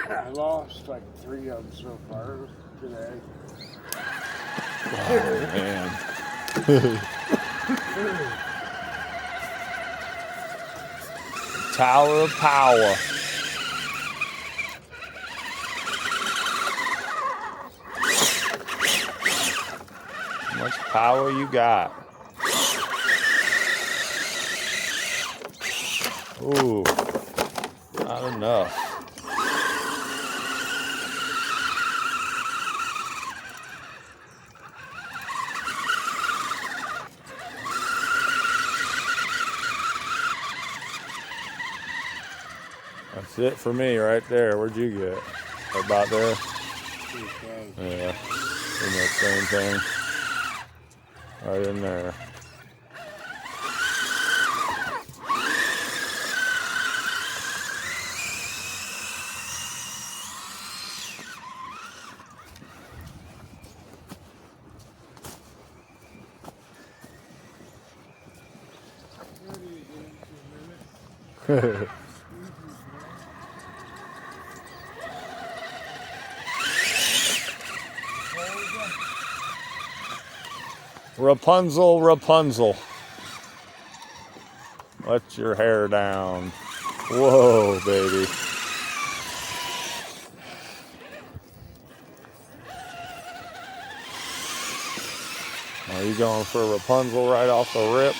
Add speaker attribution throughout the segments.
Speaker 1: I lost like 3 of them so far today.
Speaker 2: Oh, man. Tower of Power. How much power you got? Ooh, not enough. That's it for me right there. Where'd you get? About there? Yeah, in that same thing. Right in there. Rapunzel, Rapunzel. Let your hair down. Whoa, baby. Are you going for Rapunzel right off the rip?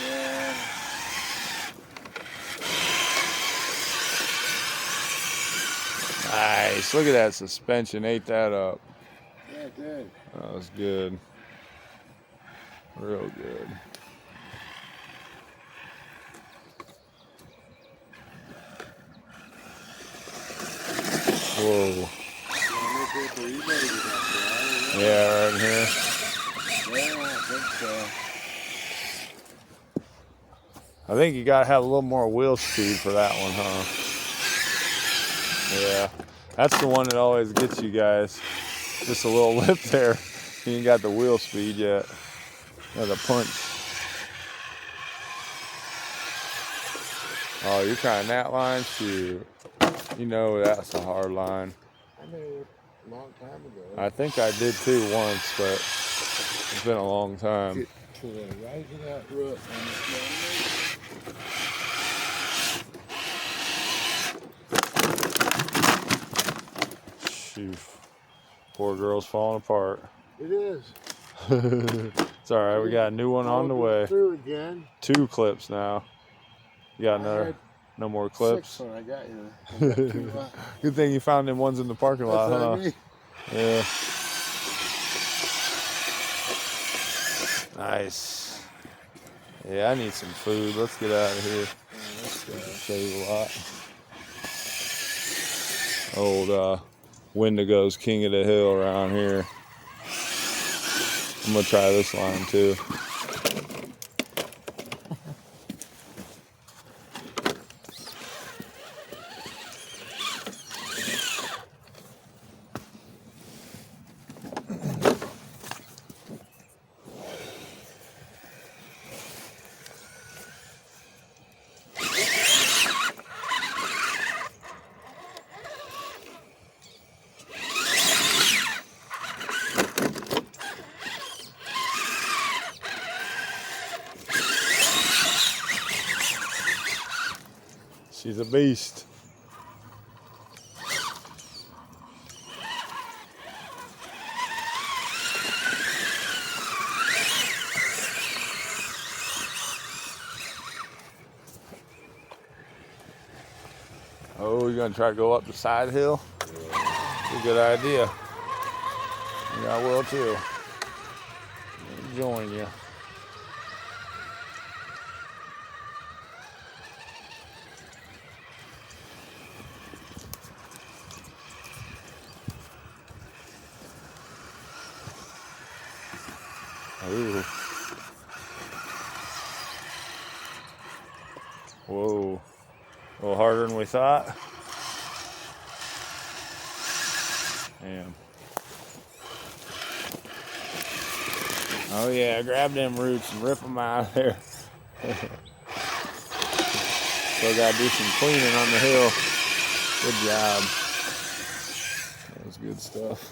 Speaker 1: Yeah.
Speaker 2: Nice. Look at that suspension. Ate that up.
Speaker 1: Yeah, it did.
Speaker 2: That was good. Real good. Whoa. Yeah, right here.
Speaker 1: Yeah, I think so.
Speaker 2: I think you gotta have a little more wheel speed for that one, huh? Yeah. That's the one that always gets you guys. Just a little lip there. You ain't got the wheel speed yet. Got a punch. Oh, you're trying that line? Shoot. You know that's a hard line.
Speaker 1: I made it a long time ago.
Speaker 2: I think I did too once, but it's been a long time.
Speaker 1: Get to the right of that root on the
Speaker 2: Shoot. Poor girl's falling apart.
Speaker 1: It is.
Speaker 2: It's all right. We got a new one on the way.
Speaker 1: Through again.
Speaker 2: 2 clips now. You got another? No more clips.
Speaker 1: 6 when I got here. I got 2 left.
Speaker 2: Good thing you found them ones in the parking lot,
Speaker 1: That's
Speaker 2: huh?
Speaker 1: what I mean.
Speaker 2: Yeah. Nice. Yeah, I need some food. Let's get out of here. Save a lot. Old Wendigo's king of the hill around here. I'm gonna try this line too. She's a beast. Oh, you're gonna try to go up the side hill? That's a good idea. Yeah, I will too. I'll join you. Ooh. Whoa. A little harder than we thought. Damn. Oh yeah, grab them roots and rip them out of there. Still gotta do some cleaning on the hill. Good job. That was good stuff.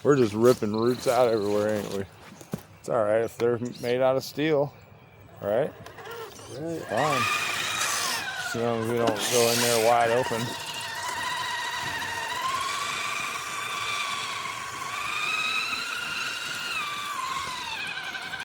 Speaker 2: We're just ripping roots out everywhere, ain't we? It's all right if they're made out of steel, right?
Speaker 1: Right.
Speaker 2: Fine. As long as we don't go in there wide open.